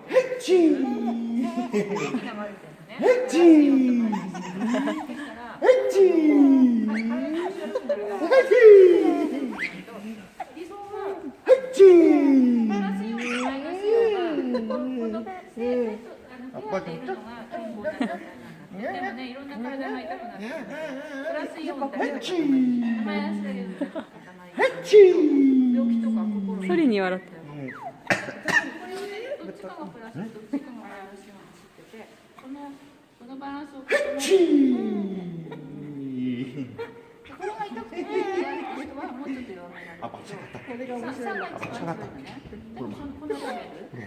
ヘッチーヘッチーヘッチーでもね、いろんな体が痛くなってプラスイオンって名前出してあげると頭痛い病気とか心ソリに笑ってる。これをね、どっちかがプラスどっちかがマイナスイオンを知ってて、このバランスを整えて心が痛くて嫌な人はもうちょっと弱めなんだけど、これが面白いのね。でもこのレベル